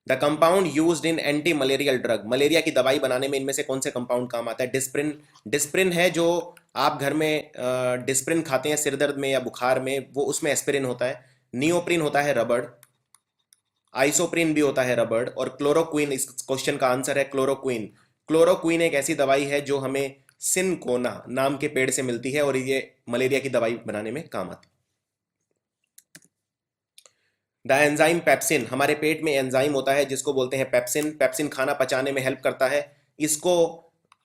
The compound used in anti malarial drug, malaria की दवाई बनाने में इनमें से कौन से कंपाउंड काम आता है? डिस्प्रिन। डिस्प्रिन है जो आप घर में डिस्प्रिन खाते हैं सिर दर्द में या बुखार में, वो उसमें एस्पिरिन होता है। नियोप्रिन होता है रबड़, आइसोप्रिन भी होता है रबड़, और क्लोरोक्विन, इस क्वेश्चन का आंसर है क्लोरोक्विन। क्लोरोक्विन एक ऐसी दवाई है जो हमें सिनकोना नाम के पेड़ से मिलती है और ये मलेरिया की दवाई बनाने में काम आती है। द एंजाइम पेप्सिन, हमारे पेट में एंजाइम होता है जिसको बोलते हैं पेप्सिन। पेप्सिन खाना पचाने में हेल्प करता है। इसको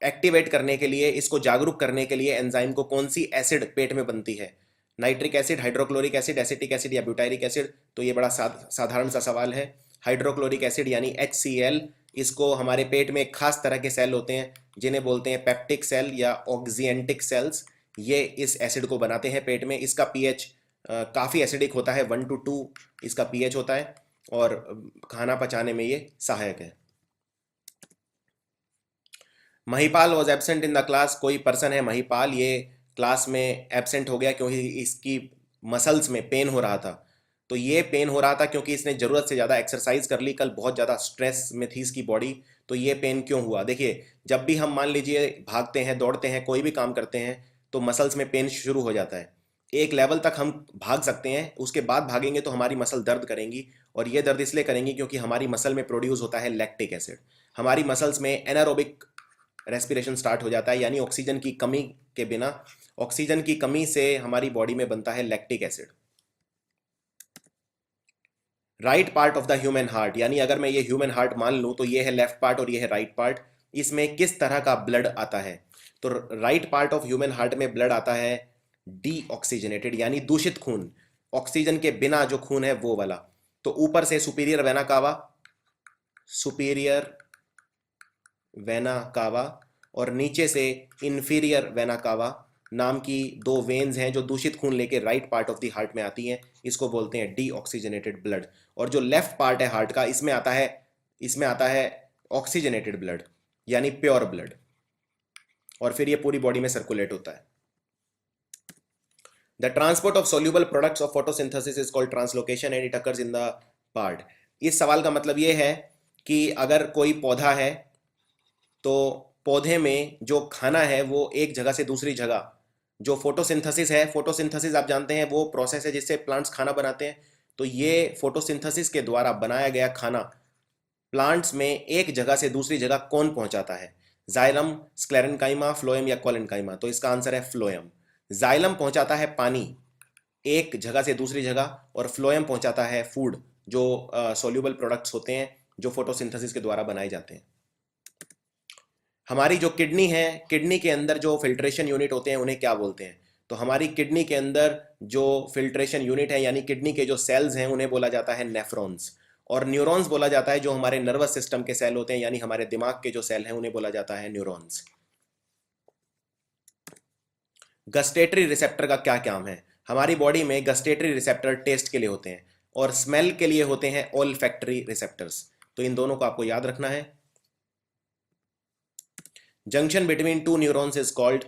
एक्टिवेट करने के लिए, इसको जागरूक करने के लिए एंजाइम को कौन सी एसिड पेट में बनती है? Nitric acid, hydrochloric acid, acetic acid या ब्यूटाइरिक एसिड? तो ये बड़ा साधारण सा सवाल है। हाइड्रोक्लोरिक एसिड यानी HCl। इसको हमारे पेट में एक खास तरह के सेल होते हैं जिन्हें बोलते हैं पेप्टिक सेल या ऑक्सिएंटिक सेल्स। ये इस एसिड को बनाते हैं पेट में। इसका पीएच काफ़ी एसिडिक होता है, 1 to 2 इसका पीएच होता है, और खाना पचाने में ये सहायक है। Mahipal was absent in the class, कोई पर्सन है महिपाल, ये क्लास में एबसेंट हो गया क्योंकि इसकी मसल्स में पेन हो रहा था। तो ये पेन हो रहा था क्योंकि इसने ज़रूरत से ज़्यादा एक्सरसाइज कर ली, कल बहुत ज़्यादा स्ट्रेस में थी इसकी बॉडी। तो ये पेन क्यों हुआ? देखिए, जब भी हम मान लीजिए भागते हैं, दौड़ते हैं, कोई भी काम करते हैं, तो मसल्स में पेन शुरू हो जाता है। एक लेवल तक हम भाग सकते हैं, उसके बाद भागेंगे तो हमारी मसल दर्द करेंगी, और ये दर्द इसलिए करेंगी क्योंकि हमारी मसल में प्रोड्यूस होता है लैक्टिक एसिड। हमारी मसल्स में एनारोबिक रेस्पिरेशन स्टार्ट हो जाता है, यानी ऑक्सीजन की कमी के बिना, ऑक्सीजन की कमी से हमारी बॉडी में बनता है lactic acid. Right part of the human heart, यानी अगर मैं ये ह्यूमन हार्ट मान लूँ तो ये है लेफ्ट पार्ट और ये है राइट पार्ट, इसमें किस तरह का ब्लड आता है? तो right part of human heart में ब्लड आता है डीऑक्सीजनेटेड, यानी दूषित खून, ऑक्सीजन के बिना जो खून है वो वाला। तो ऊपर से superior vena cava, superior vena cava, और नीचे से इंफीरियर वेना कावा नाम की दो वेन्स हैं जो दूषित खून लेके right part of the heart में आती हैं। इसको बोलते हैं डीऑक्सीजनेटेड ब्लड। और जो लेफ्ट पार्ट है हार्ट का, इसमें आता है ऑक्सीजनेटेड ब्लड, यानी प्योर ब्लड, और फिर ये पूरी बॉडी में सर्कुलेट होता है। The transport of soluble products of photosynthesis is called translocation and it occurs in the part. इस सवाल का मतलब ये है कि अगर कोई पौधा है तो पौधे में जो खाना है वो एक जगह से दूसरी जगह, जो फोटोसिंथेसिस है, फोटोसिंथेसिस आप जानते हैं वो प्रोसेस है जिससे प्लांट्स खाना बनाते हैं। तो ये फोटोसिंथेसिस के द्वारा बनाया गया खाना प्लांट्स में एक जगह से दूसरी जगह कौन पहुंचाता है? जाइलम, स्क्लेरेनकाइमा, फ्लोएम या कोलेनकाइमा? तो इसका आंसर है फ्लोएम। जाइलम पहुंचाता है पानी एक जगह से दूसरी जगह, और फ्लोएम पहुंचाता है फूड, जो सोल्यूबल प्रोडक्ट्स होते हैं जो फोटोसिंथेसिस के द्वारा बनाए जाते हैं। हमारी जो किडनी है, किडनी के अंदर जो फिल्ट्रेशन यूनिट होते हैं उन्हें क्या बोलते हैं? तो हमारी किडनी के अंदर जो फिल्ट्रेशन यूनिट है, यानी किडनी के जो सेल्स हैं, उन्हें बोला जाता है नेफ्रॉन्स। और न्यूरॉन्स बोला जाता है जो हमारे नर्वस सिस्टम के सेल होते हैं, यानी हमारे दिमाग के जो सेल हैं उन्हें बोला जाता है न्यूरॉन्स। गस्टेटरी रिसेप्टर का क्या काम है? हमारी बॉडी में गस्टेटरी रिसेप्टर टेस्ट के लिए होते हैं, और स्मेल के लिए होते हैं ओल्फैक्टरी रिसेप्टर्स। तो इन दोनों को आपको याद रखना है। Junction between two neurons is called,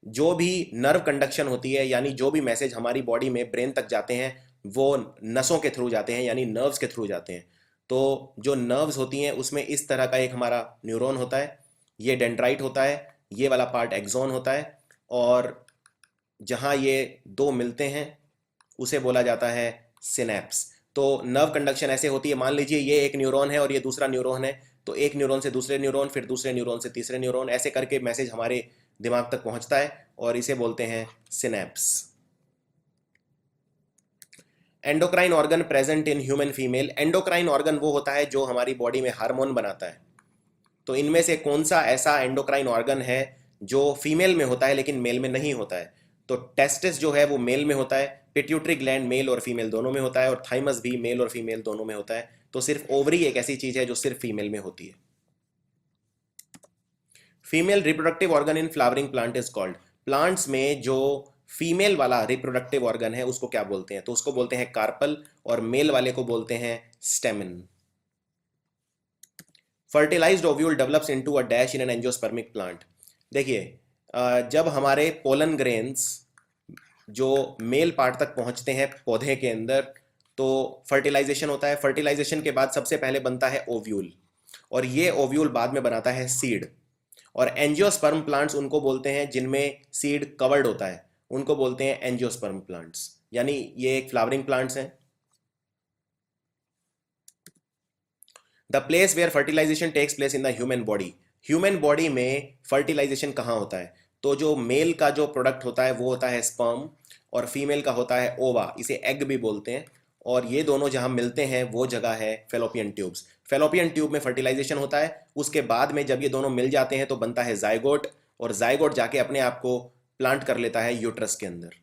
जो भी नर्व कंडक्शन होती है, यानी जो भी मैसेज हमारी बॉडी में ब्रेन तक जाते हैं वो नसों के थ्रू जाते हैं, यानी नर्व्स के थ्रू जाते हैं। तो जो नर्व्स होती हैं उसमें इस तरह का एक हमारा न्यूरॉन होता है, ये डेंड्राइट होता है, ये वाला पार्ट एक्सॉन होता है, और जहाँ ये दो मिलते हैं उसे बोला जाता है सिनेप्स। तो नर्व कंडक्शन ऐसे होती है, मान लीजिए ये एक न्यूरॉन है और ये दूसरा न्यूरॉन है, तो एक न्यूरॉन से दूसरे न्यूरॉन, फिर दूसरे न्यूरॉन से तीसरे न्यूरॉन, ऐसे करके मैसेज हमारे दिमाग तक पहुंचता है, और इसे बोलते हैं synapse. Endocrine organ present in human female, endocrine organ वो होता है जो हमारी बॉडी में हार्मोन बनाता है। तो इनमें से कौन सा ऐसा एंडोक्राइन ऑर्गन है जो फीमेल में होता है लेकिन मेल में नहीं होता है? तो टेस्टिस जो है वो मेल में होता है, पिट्यूटरी ग्लैंड मेल और फीमेल दोनों में होता है, और थाइमस भी मेल और फीमेल दोनों में होता है। तो सिर्फ ओवरी एक ऐसी चीज है जो सिर्फ फीमेल में होती है। Female reproductive organ in flowering plant is called, plants में जो फीमेल वाला रिप्रोडक्टिव ऑर्गन है उसको क्या बोलते हैं? तो उसको बोलते हैं कार्पल, और मेल वाले को बोलते हैं stamen. Fertilised ovule develops into a dash in an angiospermic plant. देखिए, जब हमारे पोलन ग्रेन्स जो मेल पार्ट तक पहुंचते हैं पौधे के अंदर, तो फर्टिलाइजेशन होता है। फर्टिलाइजेशन के बाद सबसे पहले बनता है ओव्यूल, और ये ओव्यूल बाद में बनाता है सीड। और एंजियोस्पर्म प्लांट्स उनको बोलते हैं जिनमें सीड कवर्ड होता है, उनको बोलते हैं एंजियोस्पर्म प्लांट्स, यानी ये एक फ्लावरिंग प्लांट्स हैं। The place where fertilisation takes place in the human body, human body में फर्टिलाइजेशन कहाँ होता है? तो जो मेल का जो प्रोडक्ट होता है वो होता है स्पर्म, और फीमेल का होता है ओवा, इसे एग भी बोलते हैं। और ये दोनों जहाँ मिलते हैं वो जगह है फेलोपियन ट्यूब्स। फेलोपियन ट्यूब में फर्टिलाइजेशन होता है, उसके बाद में जब ये दोनों मिल जाते हैं तो बनता है जाइगोट, और जाइगोट जाके अपने आप को प्लांट कर लेता है यूट्रस के अंदर।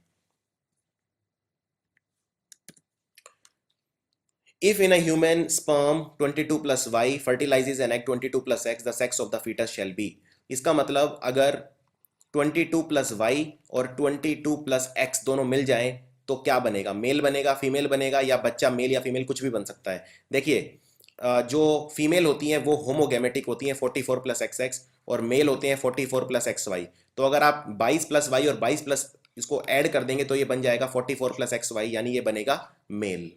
If in a human sperm 22 plus Y fertilizes an egg 22 plus X, the sex of the fetus shall be। इसका मतलब अगर 22 प्लस वाई और 22 प्लस एक्स दोनों मिल जाएं तो क्या बनेगा? मेल बनेगा, फीमेल बनेगा, या बच्चा मेल या फीमेल कुछ भी बन सकता है। देखिए, जो फीमेल होती हैं वो होमोगेमेटिक होती हैं 44 प्लस एक्स एक्स, और मेल होते हैं 44 प्लस एक्स वाई। तो अगर आप 22 प्लस वाई और 22 प्लस इसको ऐड कर देंगे तो ये बन जाएगा 44 प्लस एक्स वाई, यानी ये बनेगा male.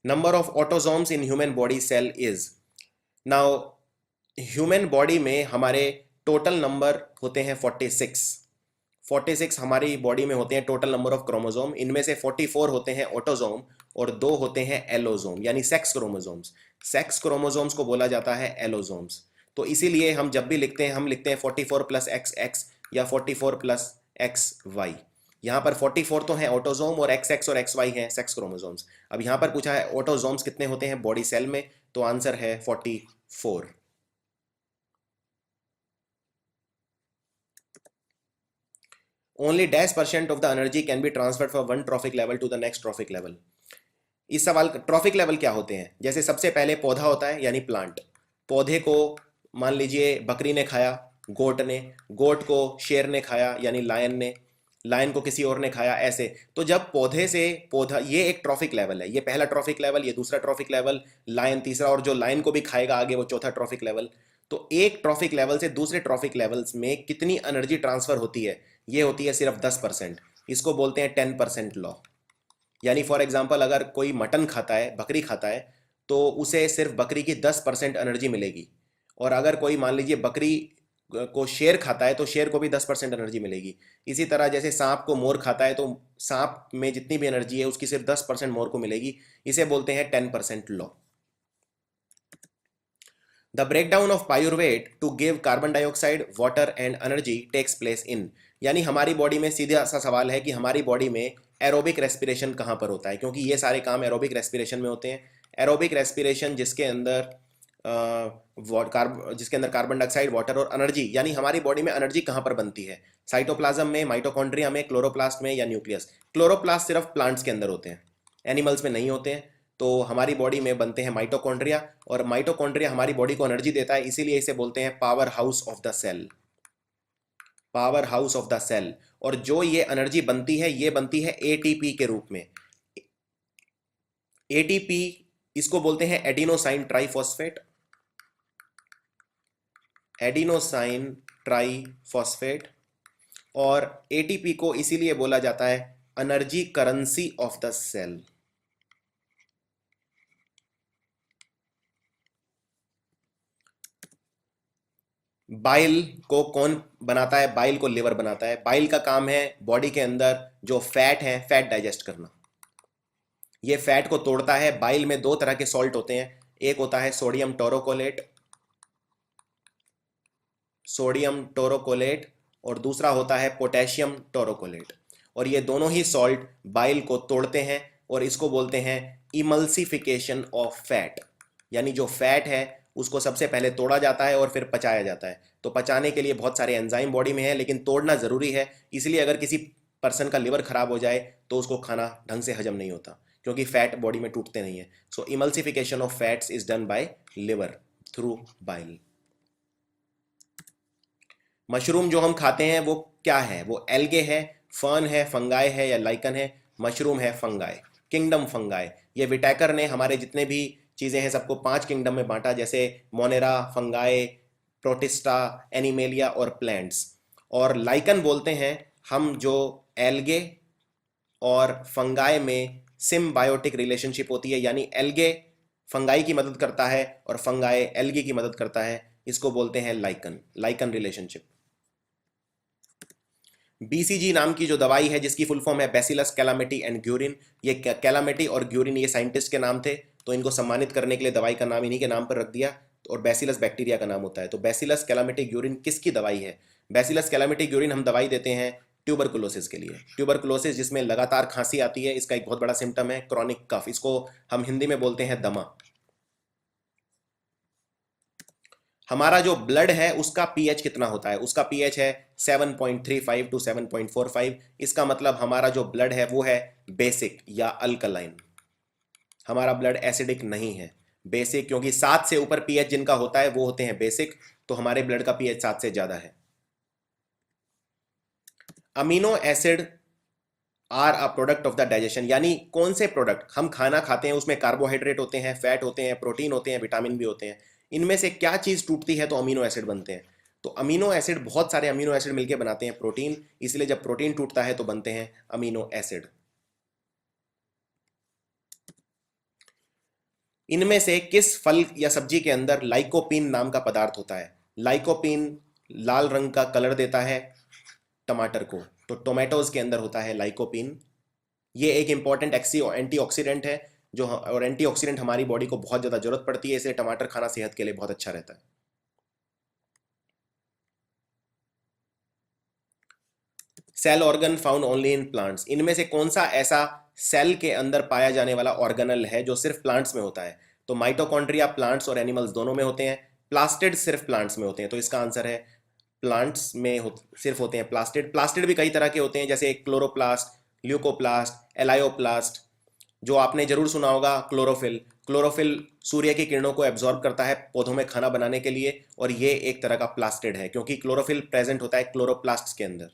Number of autosomes in human body cell is, now human body में हमारे टोटल नंबर होते हैं 46। 46 हमारी बॉडी में होते हैं टोटल नंबर ऑफ क्रोमोजोम। इनमें से 44 होते हैं ऑटोजोम और 2 होते हैं एलोजोम, यानी सेक्स क्रोमोजोम्स। सेक्स क्रोमोजोम्स को बोला जाता है एलोजोम्स। तो इसीलिए हम जब भी लिखते हैं हम लिखते हैं 44 प्लस एक्स एक्स या 44 प्लस एक्स वाई। यहाँ पर 44 तो हैं ऑटोजोम और एक्स एक्स और एक्स वाई हैं सेक्स क्रोमोजोम्स। अब यहाँ पर पूछा है ऑटोजोम्स कितने होते हैं बॉडी सेल में, तो आंसर है 44। Only -% of the energy can be transferred from one trophic level to the next trophic level. इस सवाल का ट्रॉफिक लेवल क्या होते हैं? जैसे सबसे पहले पौधा होता है यानी प्लांट। पौधे को मान लीजिए बकरी ने खाया, गोट ने, गोट को शेर ने खाया यानी लायन ने, लायन को किसी और ने खाया, ऐसे। तो जब पौधे से पौधा, ये एक ट्रॉफिक लेवल है, ये पहला ट्रॉफिक लेवल, ये दूसरा ट्रॉफिक लेवल, लायन तीसरा, और जो लायन को भी खाएगा आगे वो चौथा ट्रॉफिक लेवल। तो एक ट्रॉफिक लेवल से दूसरे ट्रॉफिक लेवल्स में कितनी एनर्जी ट्रांसफर होती है? ये होती है सिर्फ 10%। इसको बोलते हैं 10% लॉ। यानी फॉर एग्जाम्पल अगर कोई मटन खाता है, बकरी खाता है, तो उसे सिर्फ बकरी की 10% एनर्जी मिलेगी। और अगर कोई मान लीजिए बकरी को शेर खाता है तो शेर को भी 10% एनर्जी मिलेगी। इसी तरह जैसे सांप को मोर खाता है तो सांप में जितनी भी एनर्जी है उसकी सिर्फ 10% मोर को मिलेगी। इसे बोलते हैं 10% law. The breakdown of pyruvate to give carbon dioxide, water and energy takes place in, यानी हमारी बॉडी में सीधा सा सवाल है कि हमारी बॉडी में एरोबिक रेस्पिरेशन कहाँ पर होता है, क्योंकि ये सारे काम एरोबिक रेस्पिरेशन में होते हैं। एरोबिक रेस्पिरेशन जिसके अंदर कार्बन डाइऑक्साइड, वाटर और एनर्जी, यानी हमारी बॉडी में एनर्जी कहाँ पर बनती है? साइटोप्लाज्म में, माइटोकॉन्ड्रिया में, क्लोरोप्लास्ट में या न्यूक्लियस? क्लोरोप्लास्ट सिर्फ प्लांट्स के अंदर होते हैं, एनिमल्स में नहीं होते हैं। तो हमारी बॉडी में बनते हैं माइटोकॉन्ड्रिया, और माइटोकॉन्ड्रिया हमारी बॉडी को एनर्जी देता है, इसीलिए इसे बोलते हैं power house of the cell. Power house of the cell. और जो ये एनर्जी बनती है ये बनती है एटीपी के रूप में। एटीपी इसको बोलते हैं एडिनोसाइन ट्राइफॉस्फेट, एडिनोसाइन ट्राइफॉस्फेट। और एटीपी को इसीलिए बोला जाता है energy currency of the cell. Bile को कौन बनाता है? बाइल को लिवर बनाता है। बाइल का काम है बॉडी के अंदर जो फैट है, फैट डाइजेस्ट करना। ये फैट को तोड़ता है। बाइल में 2 तरह के सॉल्ट होते हैं, एक होता है सोडियम टोरोकोलेट, सोडियम टोरोकोलेट, और दूसरा होता है पोटेशियम टोरोकोलेट। और ये दोनों ही सॉल्ट बाइल को तोड़ते हैं और इसको बोलते हैं इमल्सिफिकेशन ऑफ फैट। यानी जो फैट है उसको सबसे पहले तोड़ा जाता है और फिर पचाया जाता है। तो पचाने के लिए बहुत सारे एंजाइम बॉडी में है, लेकिन तोड़ना ज़रूरी है। इसलिए अगर किसी पर्सन का लिवर खराब हो जाए तो उसको खाना ढंग से हजम नहीं होता, क्योंकि फैट बॉडी में टूटते नहीं है। So emulsification of fats is done by liver through bile. Mushroom जो हम खाते हैं वो क्या है? वो एल्गे है, फर्न है, फंगाई है या लाइकन है? मशरूम है फंगाई, किंगडम फंगाई। ये विटैकर ने हमारे जितने भी चीज़ें हैं सबको 5 किंगडम में बांटा, जैसे मोनेरा, फंगाई, प्रोटिस्टा, एनिमेलिया और प्लांट्स। और लाइकन बोलते हैं हम जो एल्गे और फंगाई में सिम्बायोटिक रिलेशनशिप होती है, यानी एल्गे फंगाई की मदद करता है और फंगाई एल्गी की मदद करता है। इसको बोलते हैं लाइकन रिलेशनशिप। बीसीजी नाम की जो दवाई है, जिसकी फुल फॉर्म है बैसिलस कैलामिटी एंड ग्यूरिन, ये कैलामिटी और ग्यूरिन ये साइंटिस्ट के नाम थे, तो इनको सम्मानित करने के लिए दवाई का नाम इन्हीं के नाम पर रख दिया, और बैसिलस बैक्टीरिया का नाम होता है। तो बैसिलस कैलामिटी ग्यूरिन किसकी दवाई है? बैसिलस कैलामिटी ग्यूरिन हम दवाई देते हैं ट्यूबरकुलोसिस के लिए। ट्यूबरकुलोसिस जिसमें लगातार खांसी आती है, इसका एक बहुत बड़ा सिम्टम है क्रॉनिक कफ, इसको हम हिंदी में बोलते हैं दमा। हमारा जो ब्लड है उसका पीएच कितना होता है? उसका पीएच है 7.35 टू 7.45। इसका मतलब हमारा जो ब्लड है वो है बेसिक या अल्कलाइन। हमारा ब्लड एसिडिक नहीं है, बेसिक, क्योंकि 7 से ऊपर पीएच जिनका होता है वो होते हैं बेसिक, तो हमारे ब्लड का पीएच 7 से ज्यादा है। Amino acid are a product of the digestion, यानी कौन से प्रोडक्ट हम खाना खाते हैं उसमें कार्बोहाइड्रेट होते हैं, फैट होते हैं, प्रोटीन होते हैं, विटामिन भी होते हैं, इनमें से क्या चीज टूटती है तो अमीनो एसिड बनते हैं। तो अमीनो एसिड, बहुत सारे अमीनो एसिड मिलकर बनाते हैं प्रोटीन, इसलिए जब प्रोटीन टूटता है तो बनते हैं अमीनो एसिड। इनमें से किस फल या सब्जी के अंदर लाइकोपीन नाम का पदार्थ होता है? लाइकोपीन लाल रंग का कलर देता है टमाटर को, तो टोमेटोज के अंदर होता है लाइकोपीन। ये एक इंपॉर्टेंट एंटीऑक्सीडेंट है, जो और एंटीऑक्सीडेंट हमारी बॉडी को बहुत ज़्यादा जरूरत पड़ती है, इसलिए टमाटर खाना सेहत के लिए बहुत अच्छा रहता है। Cell organ found only in plants, इनमें से कौन सा ऐसा सेल के अंदर पाया जाने वाला ऑर्गेनल है जो सिर्फ प्लांट्स में होता है? तो माइटोकॉन्ड्रिया प्लांट्स और एनिमल्स दोनों में होते हैं, प्लास्टिड सिर्फ प्लांट्स में होते हैं, तो इसका आंसर है प्लांट्स में सिर्फ होते हैं प्लास्टिड। प्लास्टिड भी कई तरह के होते हैं, जैसे क्लोरोप्लास्ट, ल्यूकोप्लास्ट, एलायोप्लास्ट। जो आपने जरूर सुना होगा क्लोरोफिल, क्लोरोफिल सूर्य की किरणों को एब्जॉर्ब करता है पौधों में खाना बनाने के लिए, और ये एक तरह का प्लास्टिड है क्योंकि क्लोरोफिल प्रेजेंट होता है क्लोरोप्लास्ट के अंदर।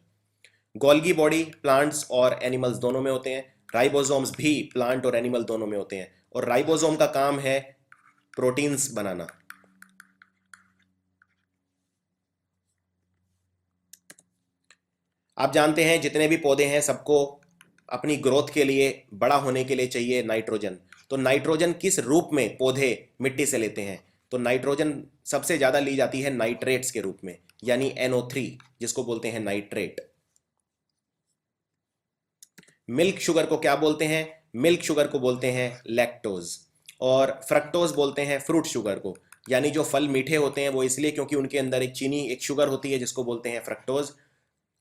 गोल्गी बॉडी प्लांट्स और एनिमल्स दोनों में होते हैं, राइबोसोम्स भी प्लांट और एनिमल दोनों में होते हैं, और राइबोसोम का काम है प्रोटीन्स बनाना। आप जानते हैं जितने भी पौधे हैं सबको अपनी ग्रोथ के लिए, बड़ा होने के लिए चाहिए नाइट्रोजन। तो नाइट्रोजन किस रूप में पौधे मिट्टी से लेते हैं? तो नाइट्रोजन सबसे ज्यादा ली जाती है नाइट्रेट्स के रूप में, यानी NO3, जिसको बोलते हैं नाइट्रेट। मिल्क शुगर को क्या बोलते हैं? मिल्क शुगर को बोलते हैं लैक्टोज, और फ्रक्टोज बोलते हैं फ्रूट शुगर को। यानी जो फल मीठे होते हैं वो इसलिए क्योंकि उनके अंदर एक चीनी, एक शुगर होती है जिसको बोलते हैं फ्रक्टोज,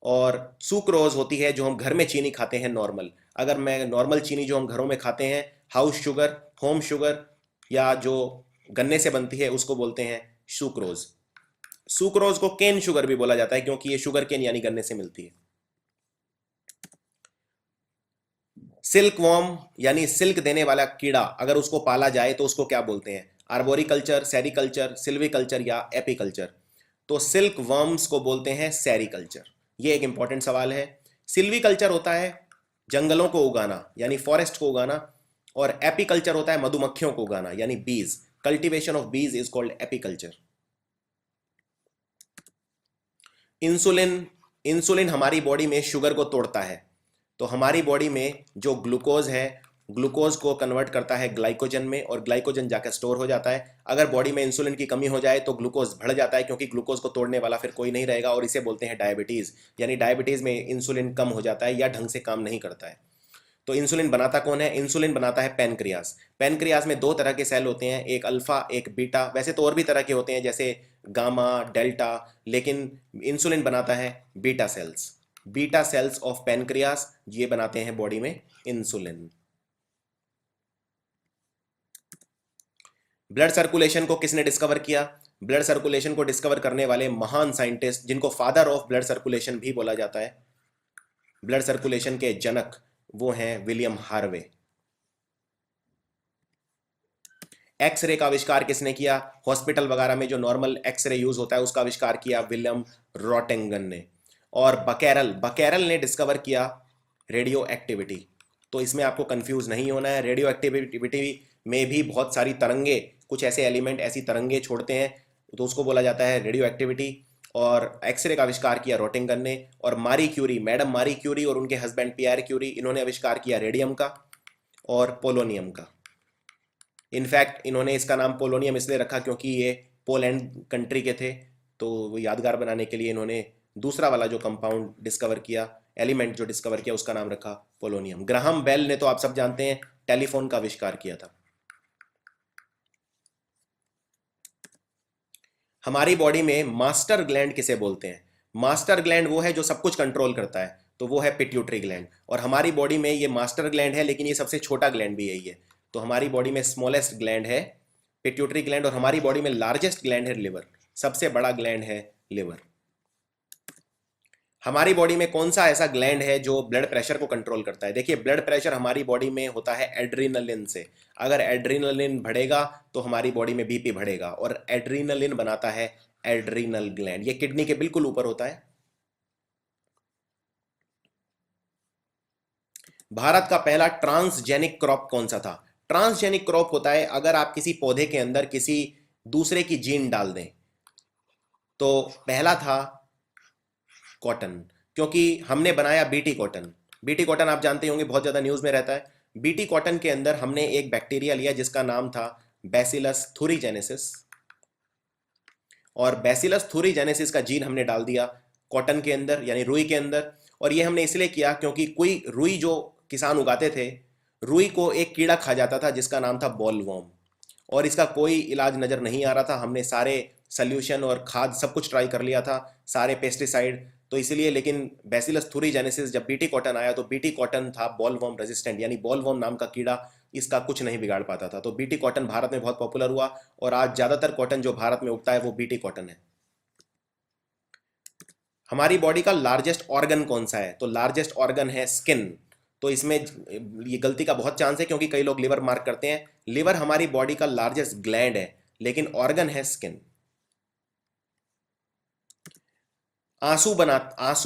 और सुक्रोज होती है जो हम घर में चीनी खाते हैं नॉर्मल। अगर मैं नॉर्मल चीनी जो हम घरों में खाते हैं, हाउस शुगर, होम शुगर, या जो गन्ने से बनती है, उसको बोलते हैं सुक्रोज। सुक्रोज को केन शुगर भी बोला जाता है क्योंकि ये शुगर केन यानी गन्ने से मिलती है। सिल्क वॉर्म यानी सिल्क देने वाला कीड़ा, अगर उसको पाला जाए तो उसको क्या बोलते हैं? आर्बोरिकल्चर, सेरिकल्चर, सिल्वीकल्चर या एपीकल्चर? तो सिल्क वर्म्स को बोलते हैं सेरिकल्चर। ये एक इंपॉर्टेंट सवाल है। सिल्वीकल्चर होता है जंगलों को उगाना, यानी फॉरेस्ट को उगाना, और एपीकल्चर होता है मधुमक्खियों को उगाना, यानी बीज। कल्टीवेशन ऑफ बीज is called apiculture. Insulin, insulin हमारी बॉडी में शुगर को तोड़ता है, तो हमारी बॉडी में जो ग्लूकोज है, ग्लूकोज को कन्वर्ट करता है ग्लाइकोजन में, और ग्लाइकोजन जाकर स्टोर हो जाता है। अगर बॉडी में इंसुलिन की कमी हो जाए तो ग्लूकोज बढ़ जाता है, क्योंकि ग्लूकोज को तोड़ने वाला फिर कोई नहीं रहेगा, और इसे बोलते हैं डायबिटीज। यानी डायबिटीज में इंसुलिन कम हो जाता है या ढंग से काम नहीं करता है। तो इंसुलिन बनाता कौन है? इंसुलिन बनाता है पैनक्रियास। पैनक्रियास में 2 तरह के सेल होते हैं, एक अल्फा, एक बीटा। वैसे तो और भी तरह के होते हैं जैसे गामा, डेल्टा, लेकिन इंसुलिन बनाता है beta cells. Beta cells of pancreas, ये बनाते हैं बॉडी में इंसुलिन। ब्लड सर्कुलेशन को किसने डिस्कवर किया? ब्लड सर्कुलेशन को डिस्कवर करने वाले महान साइंटिस्ट, जिनको फादर ऑफ ब्लड सर्कुलेशन भी बोला जाता है, ब्लड सर्कुलेशन के जनक, वो हैं विलियम हार्वे। एक्सरे का आविष्कार किसने किया? हॉस्पिटल वगैरह में जो नॉर्मल एक्सरे यूज होता है उसका आविष्कार किया विलियम रॉटेंगन ने। और बकैरल ने डिस्कवर किया रेडियो एक्टिविटी। तो इसमें आपको कंफ्यूज नहीं होना है, रेडियो एक्टिविटी में भी बहुत सारी तरंगे, कुछ ऐसे एलिमेंट ऐसी तरंगे छोड़ते हैं, तो उसको बोला जाता है रेडियो एक्टिविटी। और एक्सरे का आविष्कार किया रोटिंगन ने। और मारी क्यूरी, मैडम मारी क्यूरी और उनके हस्बैंड पियर क्यूरी, इन्होंने आविष्कार किया रेडियम का और पोलोनियम का। इनफैक्ट इन्होंने इसका नाम पोलोनियम इसलिए रखा क्योंकि ये पोलैंड कंट्री के थे, तो वो यादगार बनाने के लिए इन्होंने दूसरा वाला जो कंपाउंड डिस्कवर किया, एलिमेंट जो डिस्कवर किया, उसका नाम रखा पोलोनियम। ग्राहम बेल ने तो आप सब जानते हैं टेलीफोन का आविष्कार किया था। हमारी बॉडी में मास्टर ग्लैंड किसे बोलते हैं? मास्टर ग्लैंड वो है जो सब कुछ कंट्रोल करता है, तो वो है पिट्यूटरी ग्लैंड। और हमारी बॉडी में ये मास्टर ग्लैंड है, लेकिन ये सबसे छोटा ग्लैंड भी यही है। तो हमारी बॉडी में स्मॉलेस्ट ग्लैंड है पिट्यूटरी ग्लैंड, और हमारी बॉडी में लार्जेस्ट ग्लैंड है लिवर, सबसे बड़ा ग्लैंड है लिवर। हमारी बॉडी में कौन सा ऐसा ग्लैंड है जो ब्लड प्रेशर को कंट्रोल करता है? देखिए, ब्लड प्रेशर हमारी बॉडी में होता है एड्रीनलिन से। अगर एड्रीनलिन बढ़ेगा तो हमारी बॉडी में बीपी बढ़ेगा, और एड्रीनलिन बनाता है एड्रीनल ग्लैंड। ये किडनी के बिल्कुल ऊपर होता है। भारत का पहला ट्रांसजेनिक क्रॉप कौन सा था? ट्रांसजेनिक क्रॉप होता है अगर आप किसी पौधे के अंदर किसी दूसरे की जीन डाल दें। तो पहला था कॉटन, क्योंकि हमने बनाया बीटी कॉटन। बीटी कॉटन आप जानते होंगे, बहुत ज़्यादा न्यूज़ में रहता है। बीटी कॉटन के अंदर हमने एक बैक्टीरिया लिया जिसका नाम था बैसिलस थुरीजेनेसिस, और बैसिलस थुरीजेनेसिस का जीन हमने डाल दिया कॉटन के अंदर, यानी रुई के अंदर। और ये हमने इसलिए किया क्योंकि कोई रुई जो किसान उगाते थे, रुई को एक कीड़ा खा जाता था जिसका नाम था बॉलवॉर्म, और इसका कोई इलाज नज़र नहीं आ रहा था। हमने सारे सल्यूशन और खाद सब कुछ ट्राई कर लिया था, सारे पेस्टिसाइड, तो इसलिए। लेकिन बैसिलस थुरीजेनेसिस जब बीटी कॉटन आया तो बीटी कॉटन था बॉलवॉर्म रेजिस्टेंट, यानी बॉलवॉर्म नाम का कीड़ा इसका कुछ नहीं बिगाड़ पाता था। तो बीटी कॉटन भारत में बहुत पॉपुलर हुआ, और आज ज़्यादातर कॉटन जो भारत में उगता है वो बीटी कॉटन है। हमारी बॉडी का लार्जेस्ट ऑर्गन कौन सा है? तो लार्जेस्ट ऑर्गन है स्किन। तो इसमें ये गलती का बहुत चांस है क्योंकि कई लोग लिवर मार्क करते हैं। लिवर हमारी बॉडी का लार्जेस्ट ग्लैंड है, लेकिन ऑर्गन है स्किन। आंसू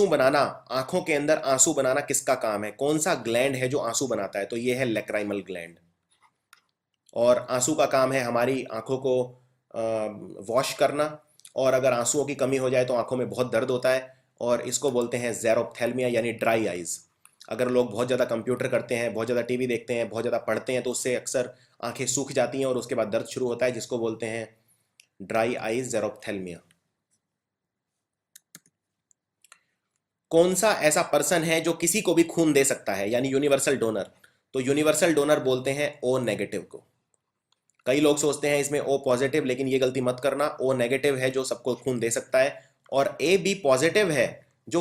बनाना, आंखों के अंदर आंसू बनाना किसका काम है? कौन सा ग्लैंड है जो आंसू बनाता है? तो ये है लैक्राइमल ग्लैंड। और आंसू का काम है हमारी आंखों को वॉश करना, और अगर आंसुओं की कमी हो जाए तो आंखों में बहुत दर्द होता है, और इसको बोलते हैं ज़ेरोप्थेल्मिया, यानी ड्राई आइज। अगर लोग बहुत ज़्यादा कंप्यूटर करते हैं, बहुत ज़्यादा टीवी देखते हैं, बहुत ज़्यादा पढ़ते हैं, तो उससे अक्सर आंखें सूख जाती हैं और उसके बाद दर्द शुरू होता है, जिसको बोलते हैं ड्राई आइज, ज़ेरोप्थेल्मिया। कौन सा ऐसा पर्सन है जो किसी को भी खून दे सकता है, यानी यूनिवर्सल डोनर? तो यूनिवर्सल डोनर बोलते हैं ओ नेगेटिव को। कई लोग सोचते हैं इसमें ओ पॉजिटिव, लेकिन ये गलती मत करना। ओ नेगेटिव है जो सबको खून दे सकता है, और ए बी पॉजिटिव है जो